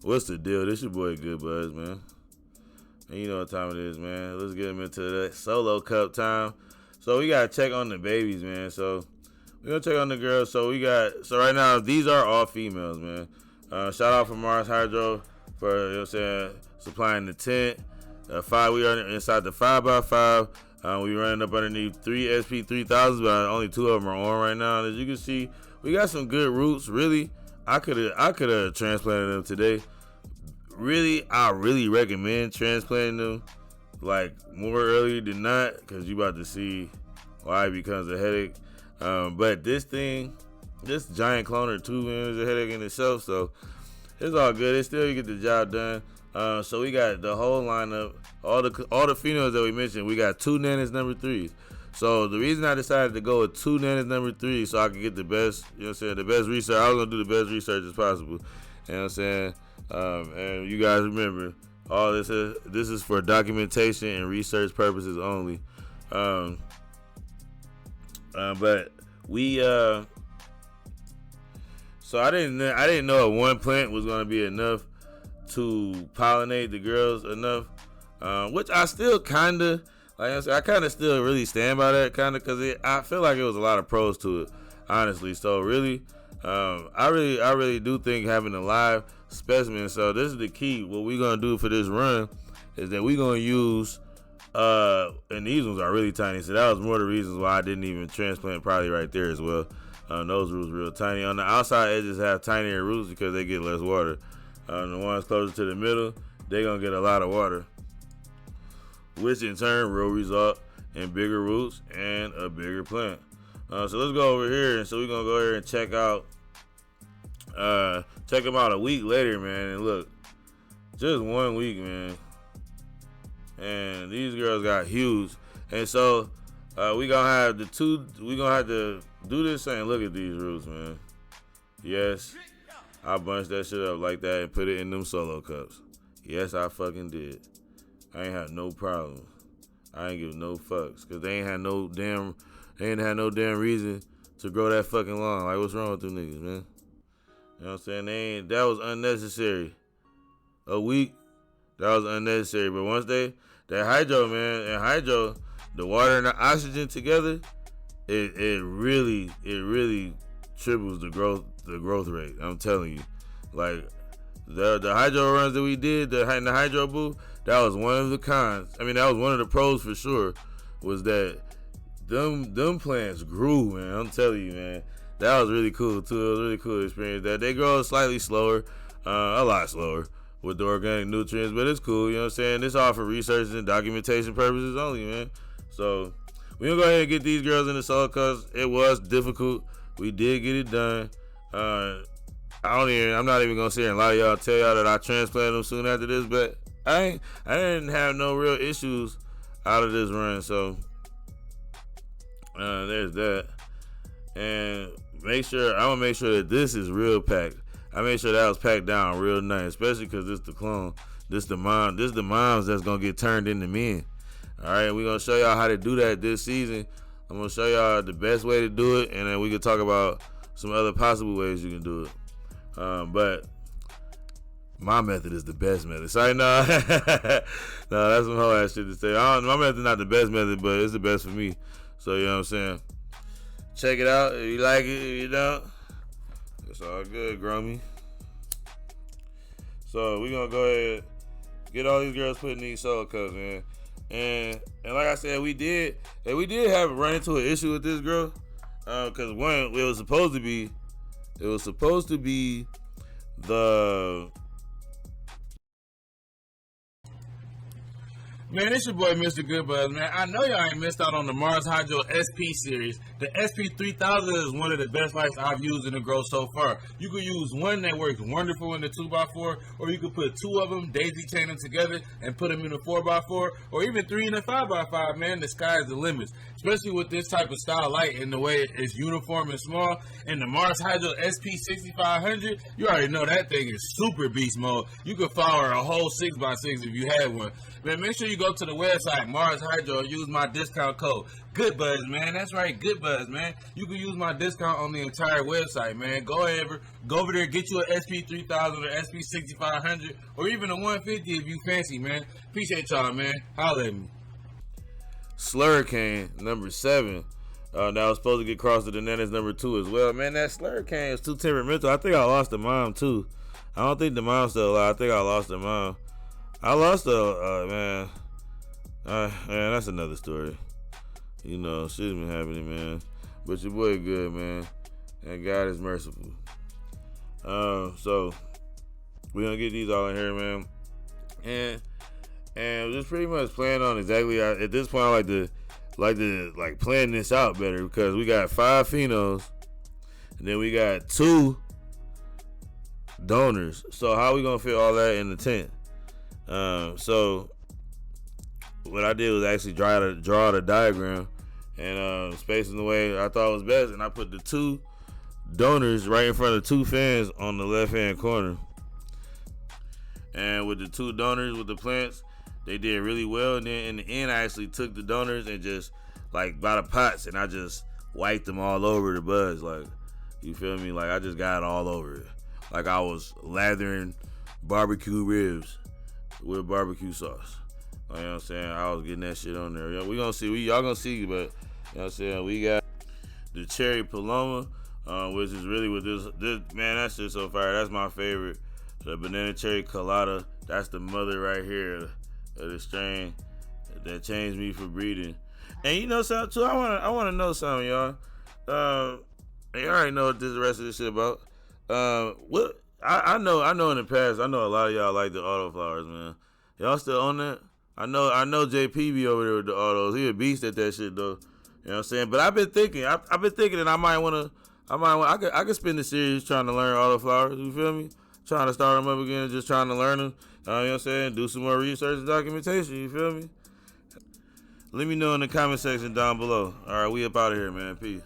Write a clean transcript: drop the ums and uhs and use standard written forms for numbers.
What's the deal? This your boy Goodbuds, man. And you know what time it is, man. Let's get him into that solo cup time. So we gotta check on the babies, man. So we gonna check on the girls. So right now these are all females, man. Shout out from Mars Hydro for, you know what I'm saying, supplying the tent. We are inside the 5x5. We running up underneath 3 SP3000s, but only 2 of them are on right now. And as you can see, we got some good roots. Really, I could have transplanted them today. Really, I really recommend transplanting them like more early than not, because you about to see why it becomes a headache. But this giant cloner too, man, is a headache in itself. So it's all good. It's still, you get the job done. So we got the whole lineup, all the females that we mentioned. We got 2 Nanas number 3s. So the reason I decided to go with 2 Nanas number 3, so I could get the best, you know what I'm saying, the best research. I was gonna do the best research as possible. You know what I'm saying? And you guys remember, all this is for documentation and research purposes only. But we so I didn't know if one plant was gonna be enough to pollinate the girls enough, which I still kinda, like I said, I kinda still really stand by that kinda, because I feel like it was a lot of pros to it, honestly. So really, I really do think having a live specimen. So this is the key. What we're gonna do for this run is that we're gonna use, and these ones are really tiny. So that was one of the reasons why I didn't even transplant, probably right there as well. Those roots real tiny. On the outside edges have tinier roots because they get less water. The ones closer to the middle, they're gonna get a lot of water, which in turn will result in bigger roots and a bigger plant. So let's go over here, and so we're gonna go here and check them out a week later, man. And look, just 1 week, man, and these girls got huge. And so we gonna have to do this and look at these roots, man. Yes, I bunched that shit up like that and put it in them solo cups. Yes, I fucking did. I ain't had no problem. I ain't give no fucks, because they ain't had no damn reason to grow that fucking long. Like, what's wrong with them niggas, man? You know what I'm saying? That was unnecessary. A week, that was unnecessary. But once that hydro, man, and hydro, the water and the oxygen together, it really triples the growth rate. I'm telling you. Like, the hydro runs that we did, the hydro booth, that was one of the cons. I mean, that was one of the pros for sure, was that them plants grew, man. I'm telling you, man. That was really cool too. It was a really cool experience. That they grow slightly slower, a lot slower with the organic nutrients, but it's cool. You know what I'm saying? This all for research and documentation purposes only, man. So we're gonna go ahead and get these girls in the solo cups. It was difficult. We did get it done. I'm not even gonna sit here and lie to y'all, tell y'all that I transplanted them soon after this, but I didn't have no real issues out of this run. So there's that. And I'm gonna make sure that this is real packed. I made sure that was packed down real nice, especially because this the clone. This the moms that's gonna get turned into men. All right, we're gonna show y'all how to do that this season. I'm gonna show y'all the best way to do it, and then we can talk about some other possible ways you can do it. But my method is the best method. Sorry, no, no, that's some whole ass shit to say. My method's not the best method, but it's the best for me. So you know what I'm saying. Check it out if you like it. If you don't, it's all good, Grummy. So we're gonna go ahead, get all these girls put in these solo cups, man. And like I said, we did have run into an issue with this girl, because one, it was supposed to be the Man, it's your boy, Mr. Goodbuds, man. I know y'all ain't missed out on the Mars Hydro SP series. The SP3000 is one of the best lights I've used in the grow so far. You could use one that works wonderful in the 2x4, or you could put two of them, daisy chain them together, and put them in a 4x4, or even three in a 5x5, man. The sky is the limit. Especially with this type of style light and the way it's uniform and small. And the Mars Hydro SP6500, you already know that thing is super beast mode. You could flower a whole 6x6 if you had one. Man, make sure you go to the website, Mars Hydro, use my discount code, Goodbuds, man. That's right, Goodbuds, man. You can use my discount on the entire website, man. Go over there, get you an SP3000 or SP6500 or even a 150 if you fancy, man. Appreciate y'all, man. Holla at me. Slurricane, number 7. That was supposed to get crossed to the net as number 2 as well. Man, that Slurricane is too temperamental. I think I lost the mom, too. I don't think the mom's still alive. I think I lost the mom. I lost the, man. Man, that's another story. You know, shit's been happening, man. But your boy good, man. And God is merciful. So, we're going to get these all in here, man. And just pretty much plan on exactly, at this point, I like to plan this out better because we got 5 phenos and then we got 2 donors. So how we gonna fit all that in the tent? So what I did was actually draw out a diagram and spacing the way I thought was best, and I put the 2 donors right in front of 2 fans on the left hand corner. And with the 2 donors with the plants, they did really well. And then in the end, I actually took the donors and just by the pots, and I just wiped them all over the buds. Like, you feel me? Like, I just got it all over it. Like I was lathering barbecue ribs with barbecue sauce. You know what I'm saying? I was getting that shit on there. Yeah, we gonna see. Y'all gonna see, but you know what I'm saying? We got the cherry paloma, which is really what this man, that's just so fire. That's my favorite. The banana cherry colada, that's the mother right here of the strain that changed me for breeding. And you know something too? I wanna know something, y'all. You already know what the rest of this shit about. What I know in the past, I know a lot of y'all like the autoflowers, man. Y'all still on that? I know JP be over there with the autos. He a beast at that shit though. You know what I'm saying? But I've been thinking that I could spend the series trying to learn autoflowers. You feel me? Trying to start them up again, just trying to learn them. You know what I'm saying? Do some more research and documentation. You feel me? Let me know in the comment section down below. All right, we up out of here, man. Peace.